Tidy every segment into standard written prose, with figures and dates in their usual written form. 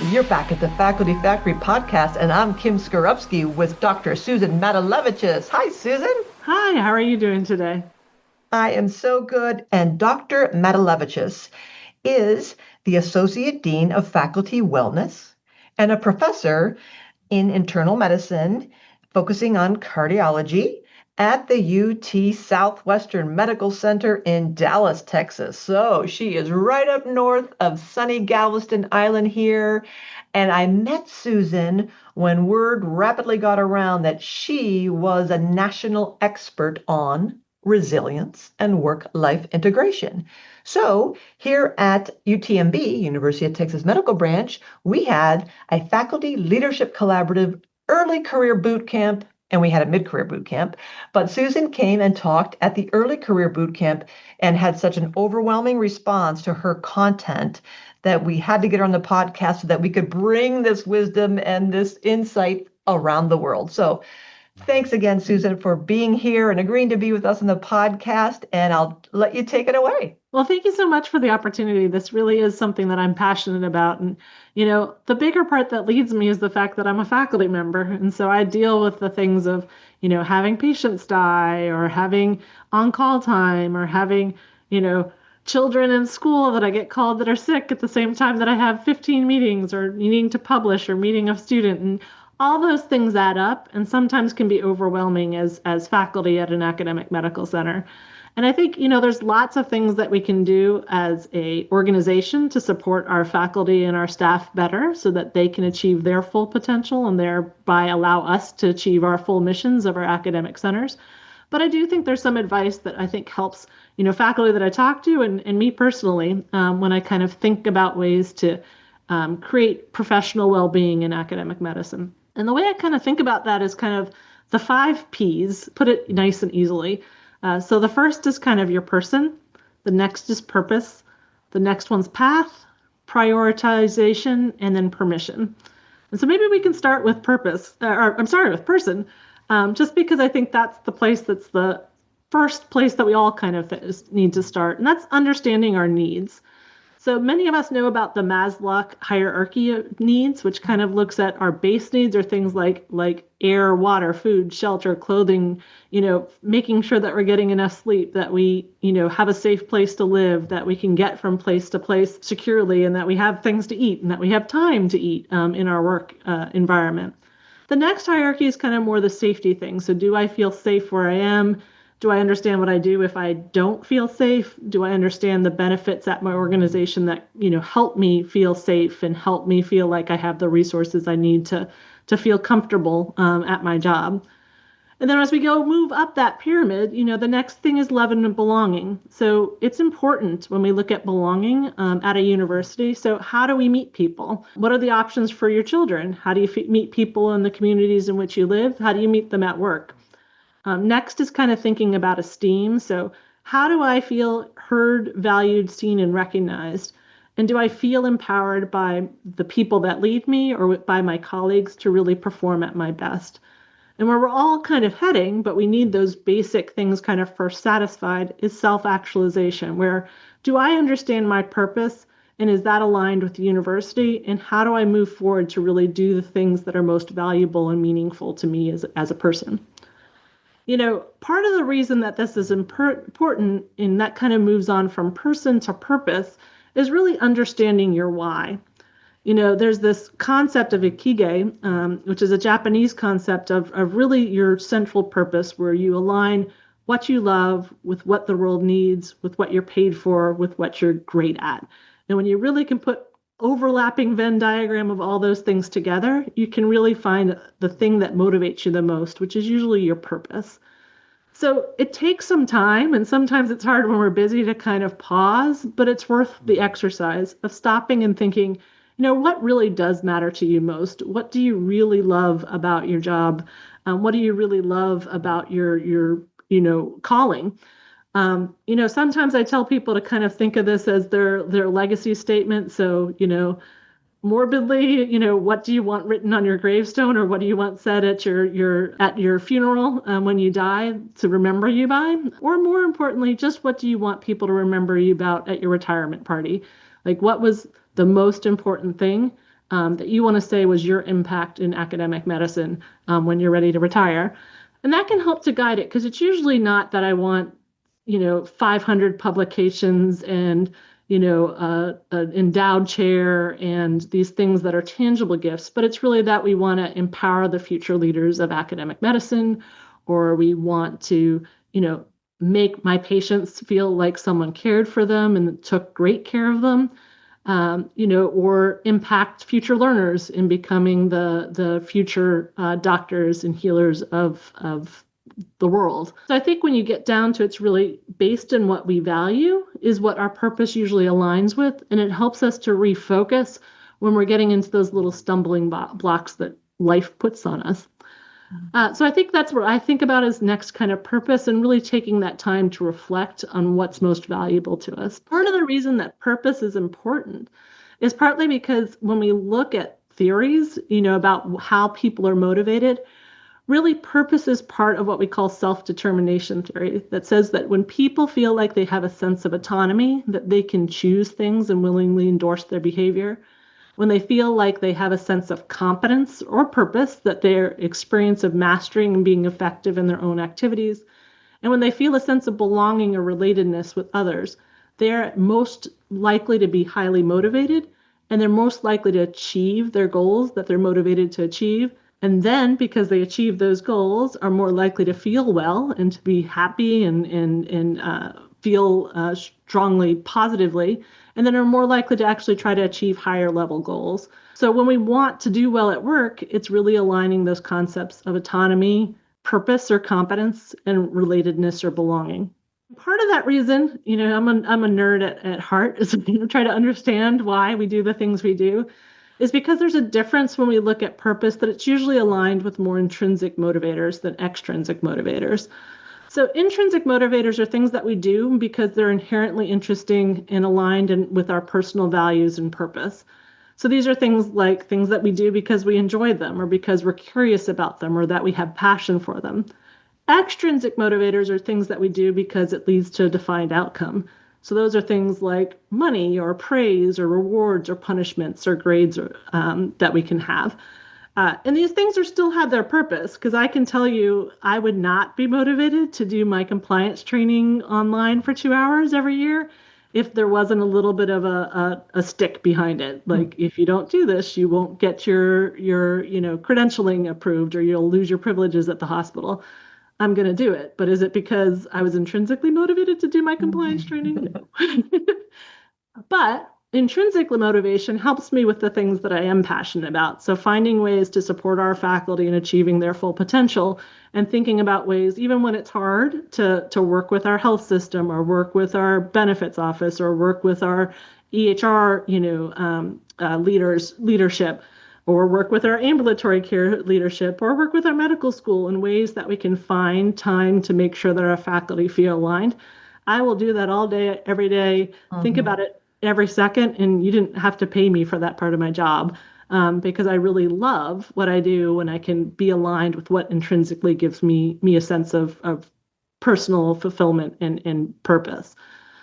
You're back at the Faculty Factory podcast, and I'm Kim Skorupski with Dr. Susan Matulevicius. Hi, Susan. Hi, how are you doing today? I am so good. And Dr. Matulevicius is the Associate Dean of Faculty Wellness and a professor in internal medicine, focusing on cardiology at the UT Southwestern Medical Center in Dallas, Texas. So she is right up north of sunny Galveston Island here. And I met Susan when word rapidly got around that she was a national expert on resilience and work-life integration. So here at UTMB, University of Texas Medical Branch, we had a faculty leadership collaborative early career boot camp, and we had a mid-career boot camp. But Susan came and talked at the early career boot camp and had such an overwhelming response to her content that we had to get her on the podcast so that we could bring this wisdom and this insight around the world. So thanks again, Susan, for being here and agreeing to be with us on the podcast. And I'll let you take it away. Well, thank you so much for the opportunity. This really is something that I'm passionate about. And, the bigger part that leads me is the fact that I'm a faculty member. And so I deal with the things of, having patients die or having on-call time or having, children in school that I get called that are sick at the same time that I have 15 meetings or needing to publish or meeting a student. And all those things add up and sometimes can be overwhelming as faculty at an academic medical center. And I think, there's lots of things that we can do as a organization to support our faculty and our staff better so that they can achieve their full potential and thereby allow us to achieve our full missions of our academic centers. But I do think there's some advice that I think helps, faculty that I talk to and me personally when I kind of think about ways to create professional well-being in academic medicine. And the way I kind of think about that is kind of the 5 Ps, put it nice and easily. So the first is kind of your person. The next is purpose. The next one's path, prioritization, and then permission. And so maybe we can start with with person, just because I think that's the first place that we all kind of need to start. And that's understanding our needs. So many of us know about the Maslow hierarchy of needs, which kind of looks at our base needs or things like air, water, food, shelter, clothing, making sure that we're getting enough sleep, that we, have a safe place to live, that we can get from place to place securely, and that we have things to eat and that we have time to eat in our work environment. The next hierarchy is kind of more the safety thing. So do I feel safe where I am? Do I understand what I do if I don't feel safe? Do I understand the benefits at my organization that, help me feel safe and help me feel like I have the resources I need to feel comfortable at my job? And then as we move up that pyramid, the next thing is love and belonging. So it's important when we look at belonging at a university. So how do we meet people? What are the options for your children? How do you meet people in the communities in which you live? How do you meet them at work? Next is kind of thinking about esteem. So how do I feel heard, valued, seen, and recognized? And do I feel empowered by the people that lead me or by my colleagues to really perform at my best? And where we're all kind of heading, but we need those basic things kind of first satisfied, is self-actualization, where do I understand my purpose? And is that aligned with the university? And how do I move forward to really do the things that are most valuable and meaningful to me as a person? Part of the reason that this is important, and that kind of moves on from person to purpose, is really understanding your why. There's this concept of ikigai, which is a Japanese concept of really your central purpose, where you align what you love with what the world needs, with what you're paid for, with what you're great at. And when you really can put overlapping Venn diagram of all those things together, you can really find the thing that motivates you the most, which is usually your purpose. So it takes some time, and sometimes it's hard when we're busy to kind of pause, but it's worth the exercise of stopping and thinking, what really does matter to you most? What do you really love about your job? What do you really love about your calling? Sometimes I tell people to kind of think of this as their legacy statement. So, morbidly, what do you want written on your gravestone, or what do you want said at your funeral when you die to remember you by? Or more importantly, just what do you want people to remember you about at your retirement party? Like, what was the most important thing that you want to say was your impact in academic medicine when you're ready to retire. And that can help to guide it because it's usually not that I want, 500 publications and, an endowed chair and these things that are tangible gifts, but it's really that we want to empower the future leaders of academic medicine, or we want to, make my patients feel like someone cared for them and took great care of them. Or impact future learners in becoming the future doctors and healers of the world. So I think when you get down to it's really based in what we value is what our purpose usually aligns with, and it helps us to refocus when we're getting into those little stumbling blocks that life puts on us. So I think that's what I think about as next kind of purpose and really taking that time to reflect on what's most valuable to us. Part of the reason that purpose is important is partly because when we look at theories, about how people are motivated, really purpose is part of what we call self-determination theory that says that when people feel like they have a sense of autonomy, that they can choose things and willingly endorse their behavior, when they feel like they have a sense of competence or purpose, that their experience of mastering and being effective in their own activities, and when they feel a sense of belonging or relatedness with others, they're most likely to be highly motivated, and they're most likely to achieve their goals that they're motivated to achieve. And then, because they achieve those goals, are more likely to feel well and to be happy and feel strongly positively, and then are more likely to actually try to achieve higher level goals. So when we want to do well at work, it's really aligning those concepts of autonomy, purpose or competence, and relatedness or belonging. Part of that reason, I'm a nerd at heart, is try to understand why we do the things we do, is because there's a difference when we look at purpose that it's usually aligned with more intrinsic motivators than extrinsic motivators. So intrinsic motivators are things that we do because they're inherently interesting and aligned with our personal values and purpose. So these are things like things that we do because we enjoy them or because we're curious about them or that we have passion for them. Extrinsic motivators are things that we do because it leads to a defined outcome. So those are things like money or praise or rewards or punishments or grades that we can have. And these things are still have their purpose because I can tell you I would not be motivated to do my compliance training online for 2 hours every year if there wasn't a little bit of a stick behind it. Like if you don't do this, you won't get your credentialing approved or you'll lose your privileges at the hospital. I'm going to do it. But is it because I was intrinsically motivated to do my compliance training? No. But intrinsic motivation helps me with the things that I am passionate about. So finding ways to support our faculty in achieving their full potential and thinking about ways, even when it's hard, to work with our health system or work with our benefits office or work with our EHR, leadership, or work with our ambulatory care leadership, or work with our medical school in ways that we can find time to make sure that our faculty feel aligned. I will do that all day, every day, think about it every second, and you didn't have to pay me for that part of my job because I really love what I do and I can be aligned with what intrinsically gives me a sense of personal fulfillment and purpose.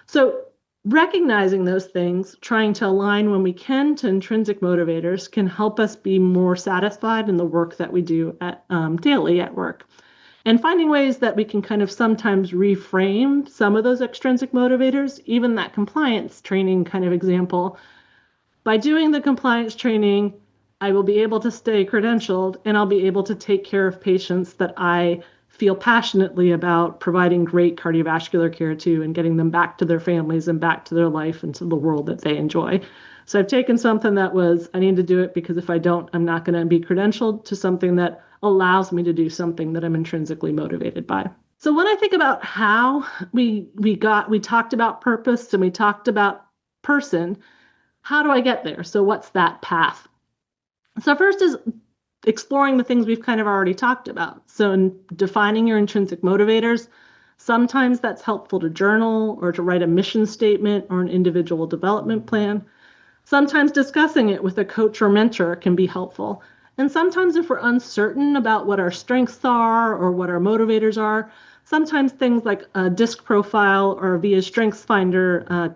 So recognizing those things, trying to align when we can to intrinsic motivators can help us be more satisfied in the work that we do daily at work. And finding ways that we can kind of sometimes reframe some of those extrinsic motivators, even that compliance training kind of example. By doing the compliance training, I will be able to stay credentialed and I'll be able to take care of patients that I feel passionately about providing great cardiovascular care to and getting them back to their families and back to their life and to the world that they enjoy. So I've taken something that was, I need to do it because if I don't, I'm not going to be credentialed, to something that allows me to do something that I'm intrinsically motivated by. So when I think about how we talked about purpose and we talked about person, how do I get there? So what's that path? So first is exploring the things we've kind of already talked about. So in defining your intrinsic motivators, sometimes that's helpful to journal or to write a mission statement or an individual development plan. Sometimes discussing it with a coach or mentor can be helpful. And sometimes if we're uncertain about what our strengths are or what our motivators are, sometimes things like a DISC profile or via StrengthsFinder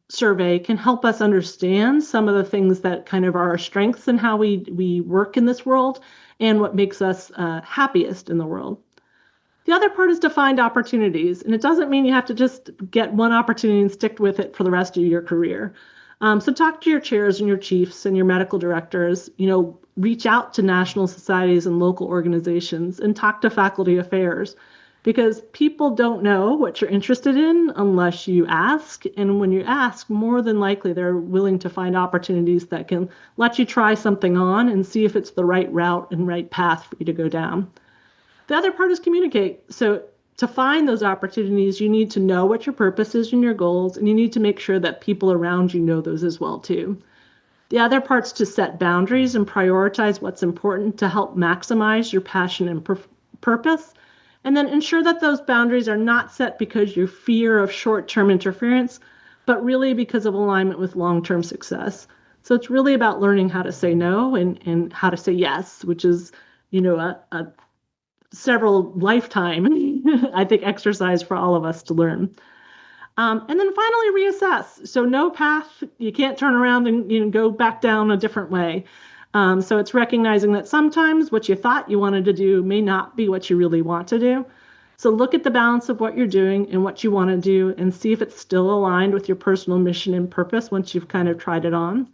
survey can help us understand some of the things that kind of are our strengths and how we work in this world and what makes us happiest in the world. The other part is to find opportunities, and it doesn't mean you have to just get one opportunity and stick with it for the rest of your career. So talk to your chairs and your chiefs and your medical directors, reach out to national societies and local organizations and talk to faculty affairs, because people don't know what you're interested in unless you ask. And when you ask, more than likely they're willing to find opportunities that can let you try something on and see if it's the right route and right path for you to go down. The other part is communicate. So to find those opportunities, you need to know what your purpose is and your goals, and you need to make sure that people around you know those as well too. The other part's to set boundaries and prioritize what's important to help maximize your passion and purpose. And then ensure that those boundaries are not set because you fear of short-term interference, but really because of alignment with long-term success. So it's really about learning how to say no and how to say yes, which is, a several lifetime, I think, exercise for all of us to learn. And then finally, reassess. So no path, you can't turn around and go back down a different way. So it's recognizing that sometimes what you thought you wanted to do may not be what you really want to do. So look at the balance of what you're doing and what you want to do and see if it's still aligned with your personal mission and purpose once you've kind of tried it on.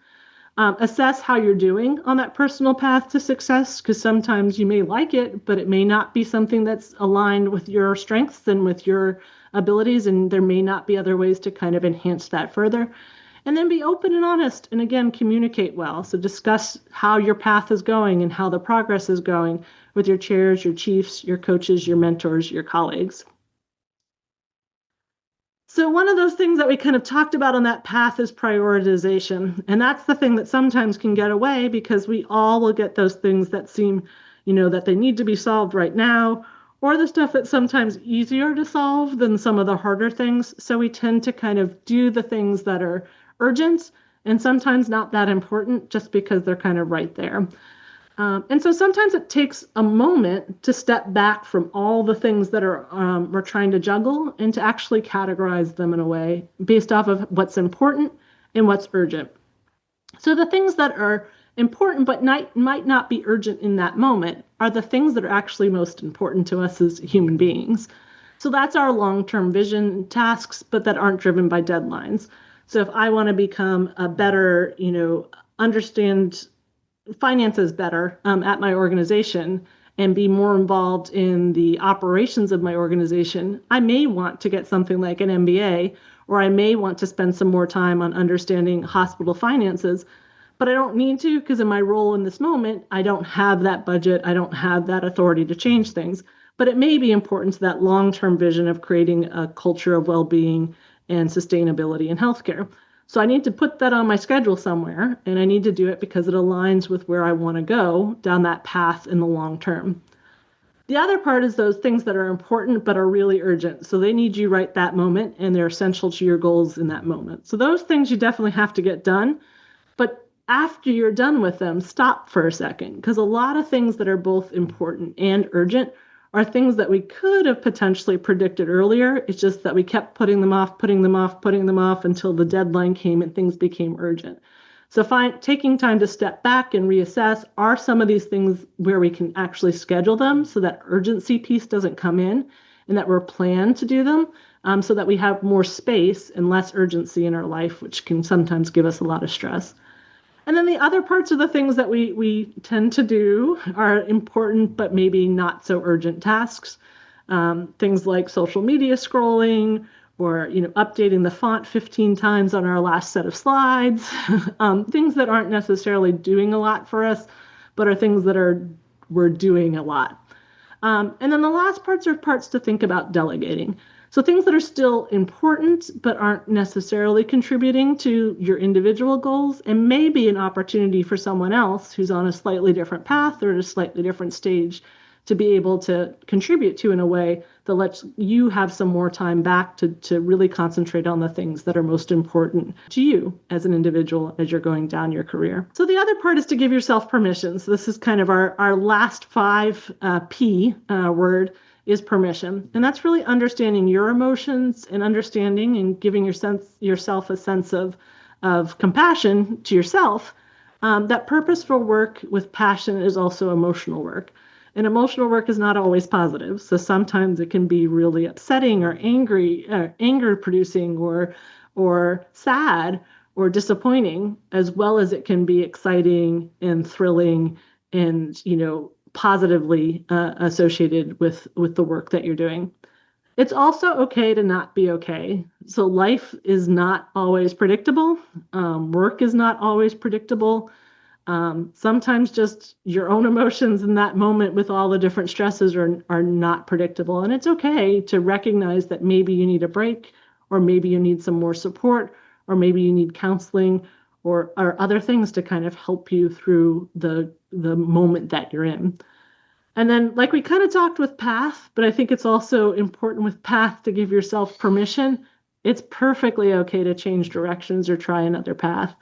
Assess how you're doing on that personal path to success, because sometimes you may like it, but it may not be something that's aligned with your strengths and with your abilities, and there may not be other ways to kind of enhance that further. And then be open and honest, and again, communicate well. So discuss how your path is going and how the progress is going with your chairs, your chiefs, your coaches, your mentors, your colleagues. So one of those things that we kind of talked about on that path is prioritization. And that's the thing that sometimes can get away because we all will get those things that seem, that they need to be solved right now, or the stuff that's sometimes easier to solve than some of the harder things. So we tend to kind of do the things that are urgent and sometimes not that important just because they're kind of right there. And so sometimes it takes a moment to step back from all the things that we're trying to juggle and to actually categorize them in a way based off of what's important and what's urgent. So the things that are important but might not be urgent in that moment are the things that are actually most important to us as human beings. So that's our long-term vision tasks, but that aren't driven by deadlines. So if I want to become a better, understand finances better at my organization and be more involved in the operations of my organization, I may want to get something like an MBA, or I may want to spend some more time on understanding hospital finances, but I don't need to because in my role in this moment, I don't have that budget. I don't have that authority to change things, but it may be important to that long-term vision of creating a culture of well-being and sustainability in healthcare. So I need to put that on my schedule somewhere, and I need to do it because it aligns with where I want to go down that path in the long term. The other part is those things that are important but are really urgent. So they need you right that moment, and they're essential to your goals in that moment. So those things you definitely have to get done. But after you're done with them, stop for a second, because a lot of things that are both important and urgent are things that we could have potentially predicted earlier. It's just that we kept putting them off until the deadline came and things became urgent. So taking time to step back and reassess, are some of these things where we can actually schedule them so that urgency piece doesn't come in and that we're planned to do them, so that we have more space and less urgency in our life, which can sometimes give us a lot of stress. And then the other parts of the things that we tend to do are important, but maybe not so urgent tasks. Things like social media scrolling, or updating the font 15 times on our last set of slides. Things that aren't necessarily doing a lot for us, but are things that we're doing a lot. And then the last parts are parts to think about delegating. So things that are still important, but aren't necessarily contributing to your individual goals, and may be an opportunity for someone else who's on a slightly different path or at a slightly different stage to be able to contribute to in a way that lets you have some more time back to really concentrate on the things that are most important to you as an individual as you're going down your career. So the other part is to give yourself permission. So this is kind of our last 5 P word. is permission. And that's really understanding your emotions and understanding and giving yourself a sense of compassion to yourself. That purposeful work with passion is also emotional work. And emotional work is not always positive. So sometimes it can be really upsetting or angry, anger producing or sad or disappointing, as well as it can be exciting and thrilling and, positively associated with the work that you're doing. It's also okay to not be okay. So life is not always predictable. Work is not always predictable. Sometimes just your own emotions in that moment with all the different stresses are not predictable. And it's okay to recognize that maybe you need a break, or maybe you need some more support, or maybe you need counseling or other things to kind of help you through the moment that you're in. And then, like we kind of talked with path, but I think it's also important with path to give yourself permission. It's perfectly okay to change directions or try another path.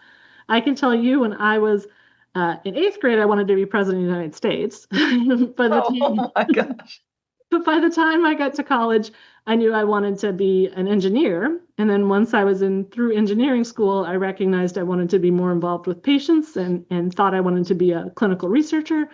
I can tell you when I was in eighth grade, I wanted to be president of the United States. Oh my gosh. But by the time I got to college, I knew I wanted to be an engineer. And then once I was through engineering school, I recognized I wanted to be more involved with patients and thought I wanted to be a clinical researcher.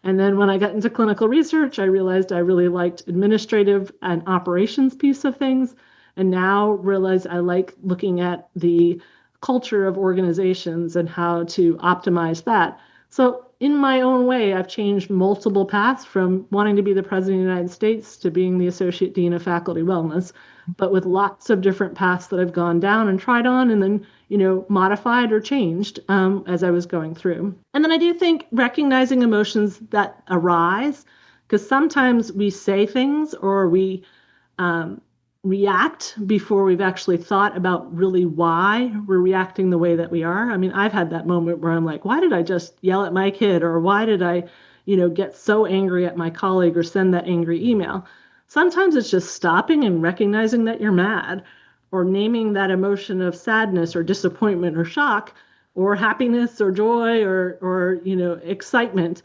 And then when I got into clinical research, I realized I really liked administrative and operations piece of things. And now realize I like looking at the culture of organizations and how to optimize that. So in my own way, I've changed multiple paths from wanting to be the president of the United States to being the associate dean of faculty wellness, but with lots of different paths that I've gone down and tried on and then, modified or changed as I was going through. And then I do think recognizing emotions that arise, because sometimes we say things or we react before we've actually thought about really why we're reacting the way that we are. I mean, I've had that moment where I'm like, why did I just yell at my kid? Or why did I, get so angry at my colleague or send that angry email? Sometimes it's just stopping and recognizing that you're mad, or naming that emotion of sadness or disappointment or shock or happiness or joy or excitement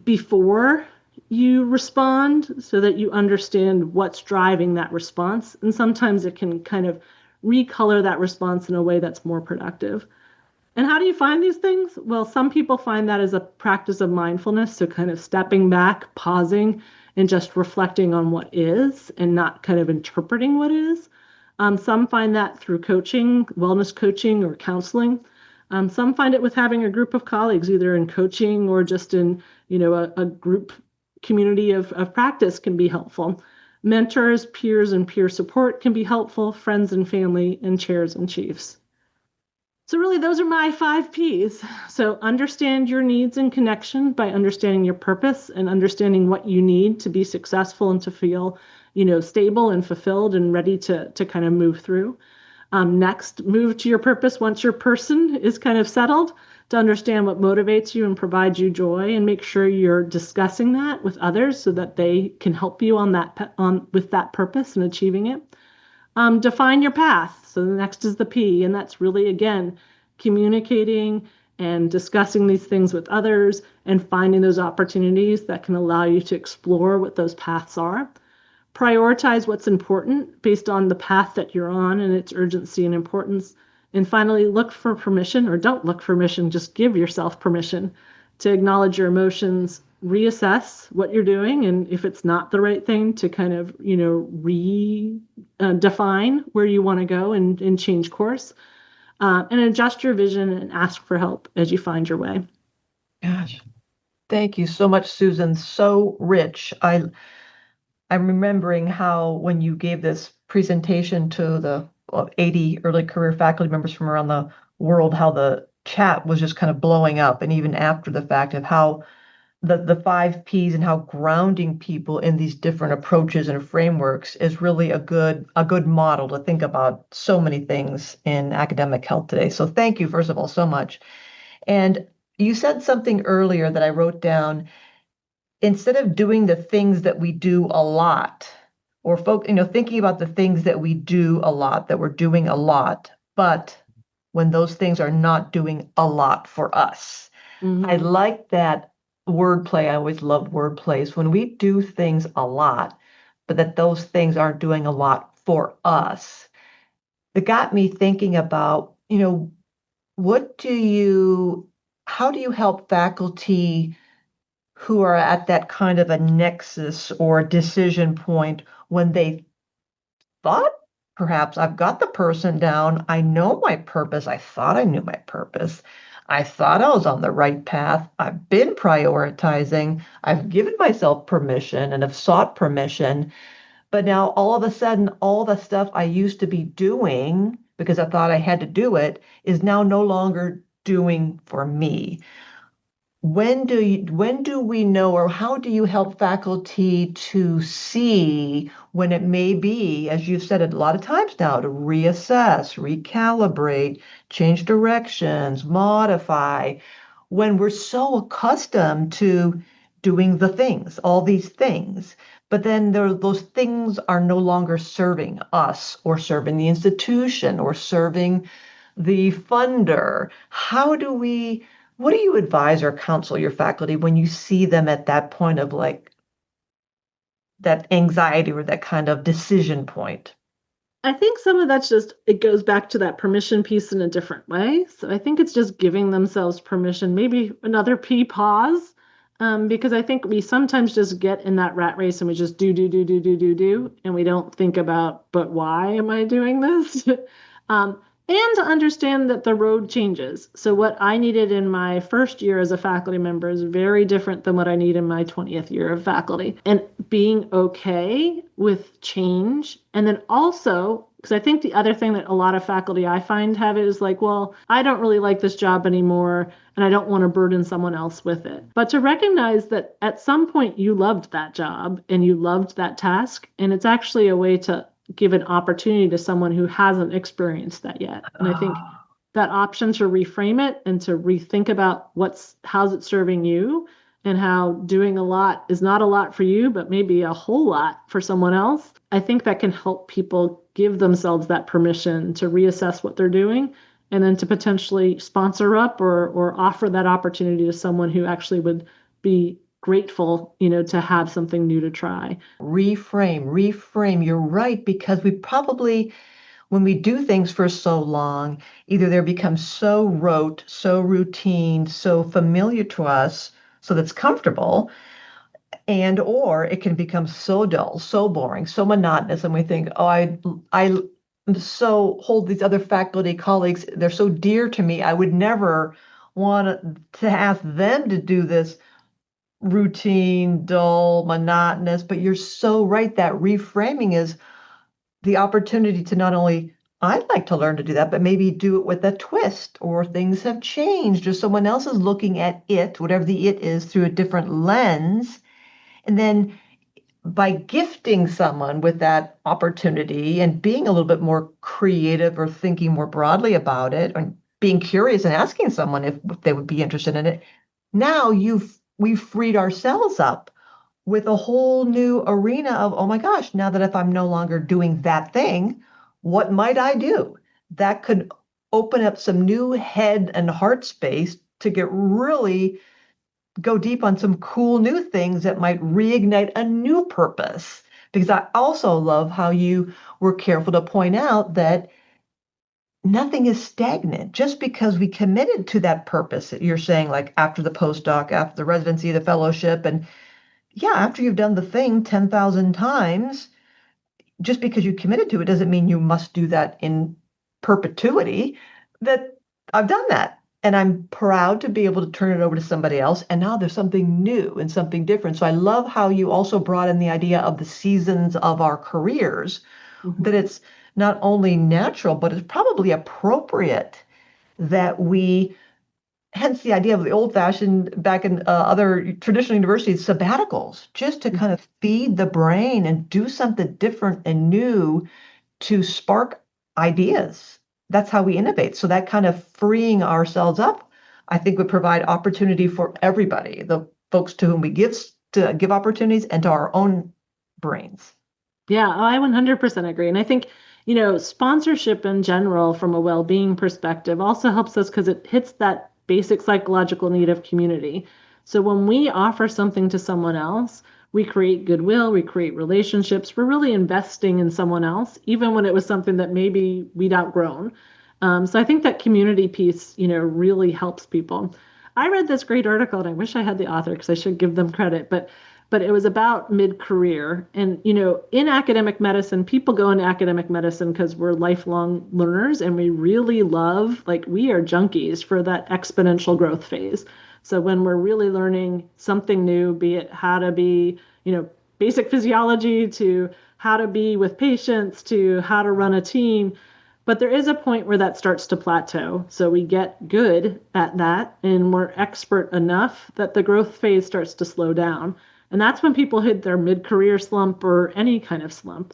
before you respond, so that you understand what's driving that response. And sometimes it can kind of recolor that response in a way that's more productive. And how do you find these things? Well, some people find that as a practice of mindfulness. So kind of stepping back, pausing, and just reflecting on what is and not kind of interpreting what is. Some find that through coaching, wellness coaching, or counseling. Some find it with having a group of colleagues, either in coaching or just in, a group community of practice can be helpful. Mentors, peers, and peer support can be helpful. Friends and family, and chairs and chiefs. So really, those are my 5 Ps. So understand your needs and connection by understanding your purpose and understanding what you need to be successful and to feel, stable and fulfilled and ready to kind of move through. Next, move to your purpose once your person is kind of settled, to understand what motivates you and provides you joy, and make sure you're discussing that with others so that they can help you with that purpose and achieving it. Define your path. So the next is the P, and that's really, again, communicating and discussing these things with others and finding those opportunities that can allow you to explore what those paths are. Prioritize what's important based on the path that you're on and its urgency and importance. And finally, look for permission, or don't look for permission, just give yourself permission to acknowledge your emotions, reassess what you're doing, and if it's not the right thing, to kind of, redefine where you want to go and change course, and adjust your vision and ask for help as you find your way. Gosh, thank you so much, Susan. So rich. I'm remembering how when you gave this presentation to the 80 early career faculty members from around the world, how the chat was just kind of blowing up, and even after the fact of how the 5 Ps and how grounding people in these different approaches and frameworks is really a good model to think about so many things in academic health today. So thank you, first of all, so much. And you said something earlier that I wrote down. Instead of doing the things that we do a lot, or thinking about the things that we do a lot, that we're doing a lot, but when those things are not doing a lot for us. Mm-hmm. I like that wordplay. I always loved wordplays. When we do things a lot, but that those things aren't doing a lot for us, it got me thinking about, what do you, how do you help faculty who are at that kind of a nexus or decision point when they thought perhaps I've got the person down. I know my purpose. I thought I knew my purpose. I thought I was on the right path. I've been prioritizing. I've given myself permission and have sought permission. But now all of a sudden, all the stuff I used to be doing because I thought I had to do it is now no longer doing for me. When do we know, or how do you help faculty to see when it may be, as you've said it a lot of times now, to reassess, recalibrate, change directions, modify, when we're so accustomed to doing the things, all these things, but then those things are no longer serving us or serving the institution or serving the funder. What do you advise or counsel your faculty when you see them at that point of like that anxiety or that kind of decision point? I think some of that's just, it goes back to that permission piece in a different way. So I think it's just giving themselves permission, maybe another P pause, because I think we sometimes just get in that rat race and we just do, and we don't think about, but why am I doing this? um, and to understand that the road changes. So what I needed in my first year as a faculty member is very different than what I need in my 20th year of faculty. And being okay with change. And then also, because I think the other thing that a lot of faculty I find have is like, well, I don't really like this job anymore, and I don't want to burden someone else with it. But to recognize that at some point you loved that job and you loved that task, and it's actually a way to give an opportunity to someone who hasn't experienced that yet. And I think Ah, that option to reframe it and to rethink about how's it serving you, and how doing a lot is not a lot for you, but maybe a whole lot for someone else. I think that can help people give themselves that permission to reassess what they're doing, and then to potentially sponsor up or offer that opportunity to someone who actually would be grateful, to have something new to try. reframe. You're right, because we probably, when we do things for so long, either they become so rote, so routine, so familiar to us, so that's comfortable, and or it can become so dull, so boring, so monotonous, and we think, oh, I so hold these other faculty colleagues, they're so dear to me, I would never want to ask them to do this routine, dull, monotonous. But you're so right, that reframing is the opportunity to not only, I'd like to learn to do that, but maybe do it with a twist, or things have changed, or someone else is looking at it, whatever the it is, through a different lens. And then by gifting someone with that opportunity and being a little bit more creative or thinking more broadly about it and being curious and asking someone if they would be interested in it, now we've freed ourselves up with a whole new arena of, oh my gosh, now that if I'm no longer doing that thing, what might I do? That could open up some new head and heart space to get really go deep on some cool new things that might reignite a new purpose. Because I also love how you were careful to point out that nothing is stagnant. Just because we committed to that purpose, that you're saying, like after the postdoc, after the residency, the fellowship, and yeah, after you've done the thing 10,000 times, just because you committed to it doesn't mean you must do that in perpetuity. That I've done that. And I'm proud to be able to turn it over to somebody else. And now there's something new and something different. So I love how you also brought in the idea of the seasons of our careers, that Mhm. it's not only natural, but it's probably appropriate that we, hence the idea of the old fashioned back in other traditional universities, sabbaticals, just to kind of feed the brain and do something different and new to spark ideas. That's how we innovate. So that kind of freeing ourselves up, I think, would provide opportunity for everybody, the folks to whom we give opportunities, and to our own brains. Yeah, I 100% agree. And I think, sponsorship in general from a well-being perspective also helps us because it hits that basic psychological need of community. So when we offer something to someone else, we create goodwill, we create relationships. We're really investing in someone else, even when it was something that maybe we'd outgrown. So I think that community piece, really helps people. I read this great article, and I wish I had the author because I should give them credit, but it was about mid-career. And, in academic medicine, people go into academic medicine because we're lifelong learners and we really love, like, we are junkies for that exponential growth phase. So when we're really learning something new, be it how to be, basic physiology to how to be with patients to how to run a team, but there is a point where that starts to plateau. So we get good at that and we're expert enough that the growth phase starts to slow down. And that's when people hit their mid-career slump or any kind of slump.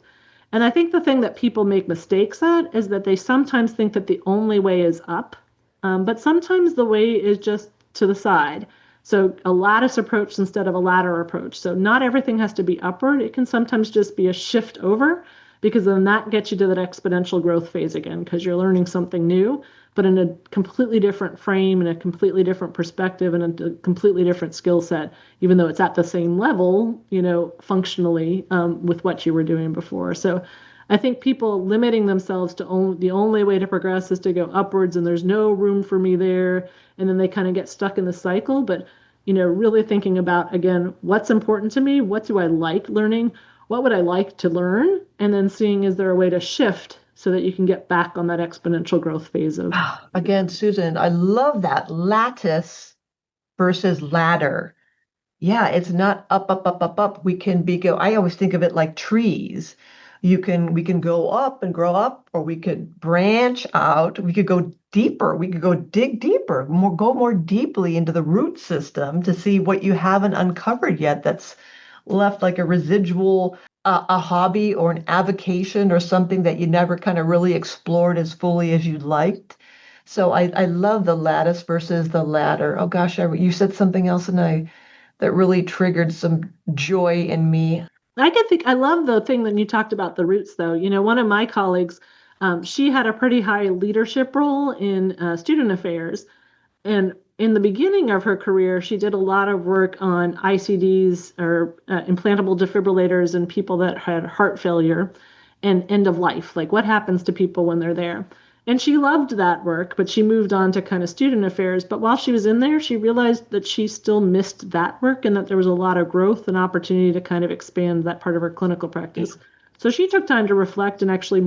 And I think the thing that people make mistakes at is that they sometimes think that the only way is up, but sometimes the way is just to the side. So a lattice approach instead of a ladder approach. So not everything has to be upward. It can sometimes just be a shift over because then that gets you to that exponential growth phase again because you're learning something new, but in a completely different frame and a completely different perspective and a completely different skill set, even though it's at the same level, functionally with what you were doing before. So I think people limiting themselves to the only way to progress is to go upwards and there's no room for me there. And then they kind of get stuck in the cycle. But, really thinking about, again, what's important to me? What do I like learning? What would I like to learn? And then seeing, is there a way to shift so that you can get back on that exponential growth phase of. Again, Susan, I love that lattice versus ladder. Yeah, it's not up, up, up, up, up. We can be go. I always think of it like trees. We can go up and grow up, or we could branch out. We could go deeper. We could go dig deeper, go more deeply into the root system to see what you haven't uncovered yet that's left like a residual, a hobby or an avocation or something that you never kind of really explored as fully as you'd liked. So I love the lattice versus the ladder. Oh gosh, you said something else and that really triggered some joy in me. I love the thing that you talked about the roots, though. One of my colleagues, she had a pretty high leadership role in student affairs. And in the beginning of her career, she did a lot of work on ICDs or implantable defibrillators and people that had heart failure and end of life, like what happens to people when they're there. And she loved that work, but she moved on to kind of student affairs. But while she was in there, she realized that she still missed that work and that there was a lot of growth and opportunity to kind of expand that part of her clinical practice. So she took time to reflect and actually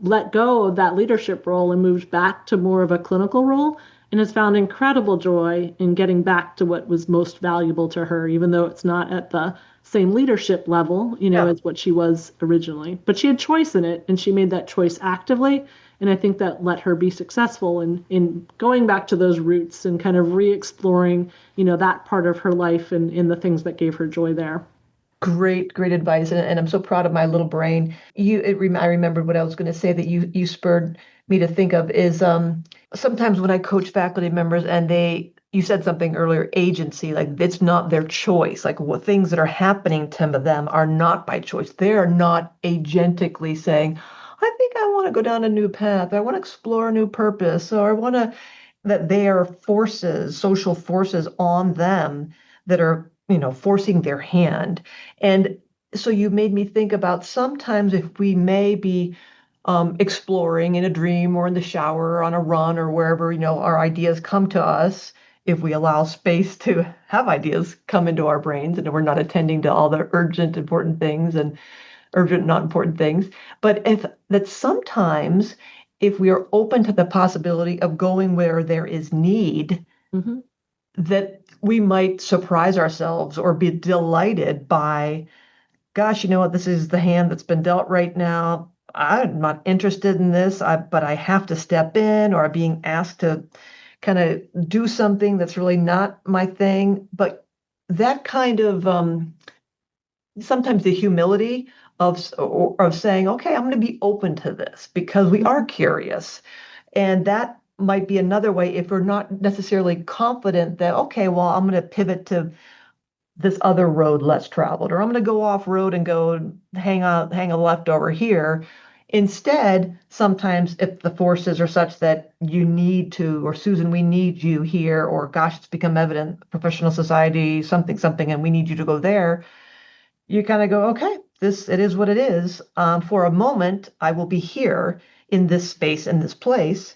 let go of that leadership role and moved back to more of a clinical role and has found incredible joy in getting back to what was most valuable to her, even though it's not at the same leadership level, Yeah. as what she was originally. But she had choice in it and she made that choice actively. And I think that let her be successful in going back to those roots and kind of re-exploring, that part of her life and in the things that gave her joy there. Great, great advice, and I'm so proud of my little brain. I remembered what I was going to say that you spurred me to think of is sometimes when I coach faculty members and you said something earlier, agency, like it's not their choice, like what things that are happening to them are not by choice. They are not agentically saying, I think I want to go down a new path, I want to explore a new purpose, or I want to that they are forces, social forces on them that are, forcing their hand. And so you made me think about sometimes if we may be exploring in a dream or in the shower or on a run or wherever, our ideas come to us, if we allow space to have ideas come into our brains and we're not attending to all the urgent, important things and urgent, not important things. But if that sometimes if we are open to the possibility of going where there is need, Mm-hmm. that we might surprise ourselves or be delighted by, gosh, you know what, this is the hand that's been dealt right now. I'm not interested in this, but I have to step in, or I'm being asked to kind of do something that's really not my thing. But that kind of sometimes the humility of saying, okay, I'm going to be open to this because we are curious. And that might be another way if we're not necessarily confident that, okay, well, I'm going to pivot to this other road less traveled, or I'm going to go off road and go hang a left over here. Instead, sometimes if the forces are such that you need to, or Susan, we need you here, or gosh, it's become evident, professional society, something, something, and we need you to go there, you kind of go, okay, this it is what it is. For a moment, I will be here in this space, in this place,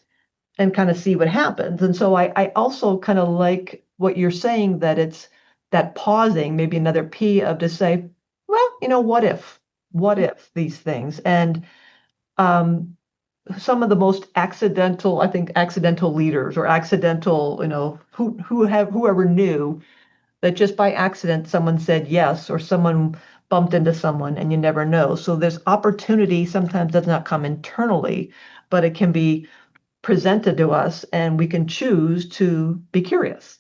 and kind of see what happens. And so I also kind of like what you're saying, that it's that pausing, maybe another P of to say, well, what if these things? And um, some of the most accidental, I think, accidental leaders or accidental, whoever knew that just by accident someone said yes, or someone bumped into someone, and you never know. So there's opportunity sometimes does not come internally, but it can be presented to us, and we can choose to be curious.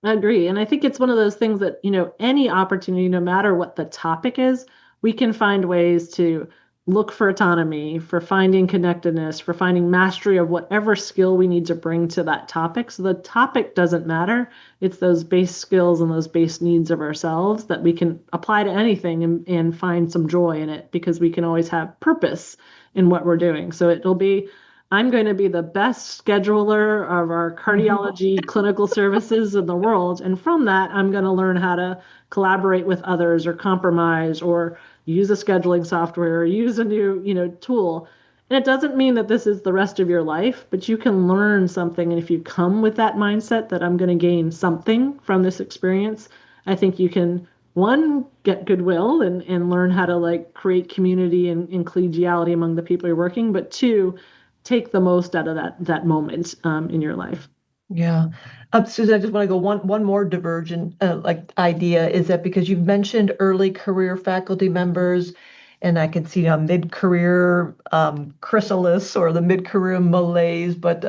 I agree. And I think it's one of those things that, any opportunity, no matter what the topic is, we can find ways to look for autonomy, for finding connectedness, for finding mastery of whatever skill we need to bring to that topic. So the topic doesn't matter. It's those base skills and those base needs of ourselves that we can apply to anything and find some joy in it, because we can always have purpose in what we're doing. So it'll be I'm going to be the best scheduler of our cardiology clinical services in the world. And from that, I'm going to learn how to collaborate with others or compromise or use a scheduling software or use a new, tool. And it doesn't mean that this is the rest of your life, but you can learn something. And if you come with that mindset that I'm going to gain something from this experience, I think you can, one, get goodwill and learn how to like create community and collegiality among the people you're working, but two, take the most out of that moment in your life. Yeah. Susan, I just want to go one more divergent like idea is that because you've mentioned early career faculty members, and I can see mid-career chrysalis or the mid-career malaise, but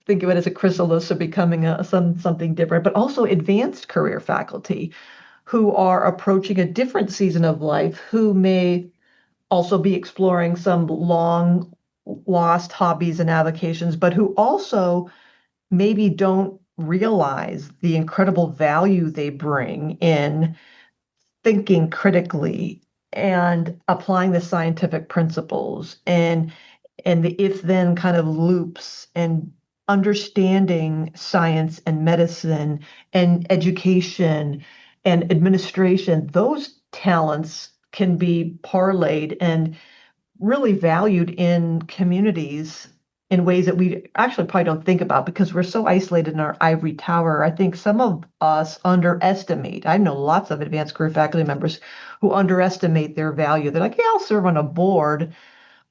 think of it as a chrysalis or becoming something different, but also advanced career faculty who are approaching a different season of life, who may also be exploring some long lost hobbies and avocations, but who also maybe don't realize the incredible value they bring in thinking critically and applying the scientific principles and the if then kind of loops, and understanding science and medicine and education and administration. Those talents can be parlayed and really valued in communities in ways that we actually probably don't think about because we're so isolated in our ivory tower. I think some of us underestimate. I know lots of advanced career faculty members who underestimate their value. They're like, yeah, I'll serve on a board,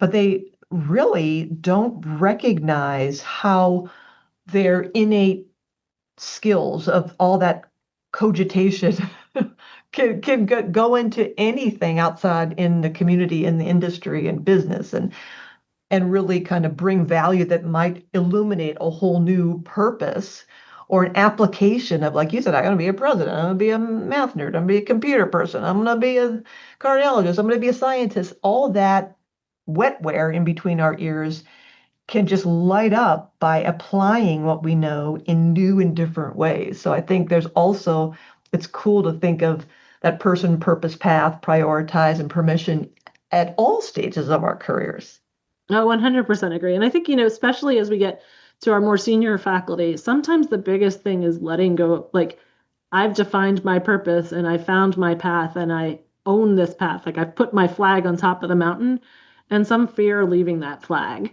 but they really don't recognize how their innate skills of all that cogitation can go into anything outside in the community, in the industry and business, and really kind of bring value that might illuminate a whole new purpose or an application of, like you said, I'm going to be a president, I'm going to be a math nerd, I'm going to be a computer person, I'm going to be a cardiologist, I'm going to be a scientist. All that wetware in between our ears can just light up by applying what we know in new and different ways. So I think there's also, it's cool to think of that person, purpose, path, prioritize, and permission at all stages of our careers. Oh, 100% agree. And I think, especially as we get to our more senior faculty, sometimes the biggest thing is letting go. Like, I've defined my purpose and I found my path and I own this path. Like, I've put my flag on top of the mountain, and some fear leaving that flag.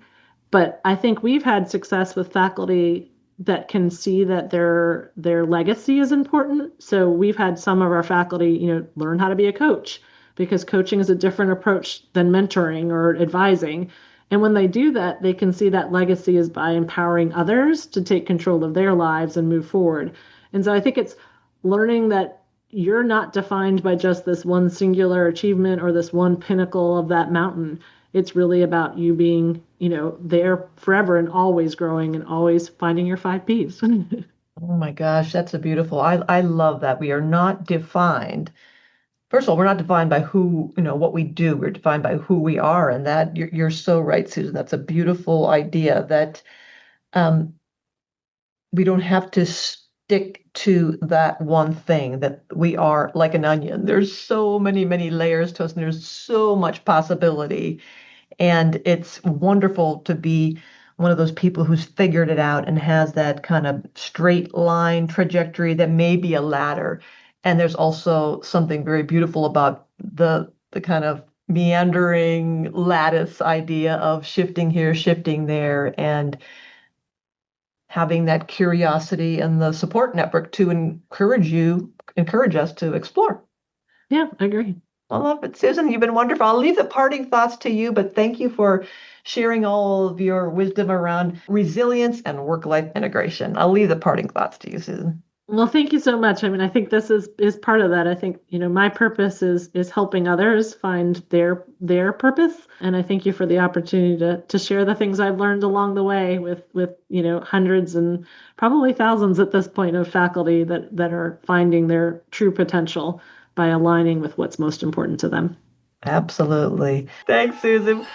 But I think we've had success with faculty that can see that their legacy is important. So we've had some of our faculty, learn how to be a coach, because coaching is a different approach than mentoring or advising. And when they do that, they can see that legacy is by empowering others to take control of their lives and move forward. And so I think it's learning that you're not defined by just this one singular achievement or this one pinnacle of that mountain. It's really about you being, there forever and always growing and always finding your 5 Ps. Oh my gosh, that's a beautiful. I love that. We are not defined. First of all, we're not defined by who, what we do. We're defined by who we are. And that you're so right, Susan. That's a beautiful idea that um, we don't have to stick to that one thing, that we are like an onion. There's so many, many layers to us, and there's so much possibility. And it's wonderful to be one of those people who's figured it out and has that kind of straight line trajectory that may be a ladder. And there's also something very beautiful about the kind of meandering lattice idea of shifting here, shifting there, and having that curiosity and the support network to encourage us to explore. Yeah, I agree. I love it. Susan, you've been wonderful. I'll leave the parting thoughts to you, but thank you for sharing all of your wisdom around resilience and work-life integration. I'll leave the parting thoughts to you, Susan. Well, thank you so much. I mean, I think this is part of that. I think, my purpose is helping others find their purpose. And I thank you for the opportunity to share the things I've learned along the way with hundreds and probably thousands at this point of faculty that are finding their true potential by aligning with what's most important to them. Absolutely. Thanks, Susan.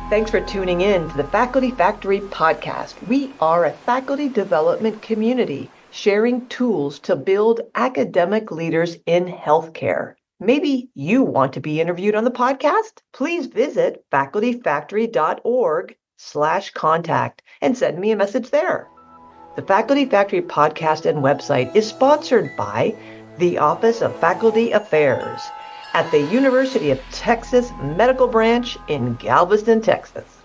Thanks for tuning in to the Faculty Factory podcast. We are a faculty development community sharing tools to build academic leaders in healthcare. Maybe you want to be interviewed on the podcast? Please visit facultyfactory.org/contact and send me a message there. The Faculty Factory podcast and website is sponsored by the Office of Faculty Affairs at the University of Texas Medical Branch in Galveston, Texas.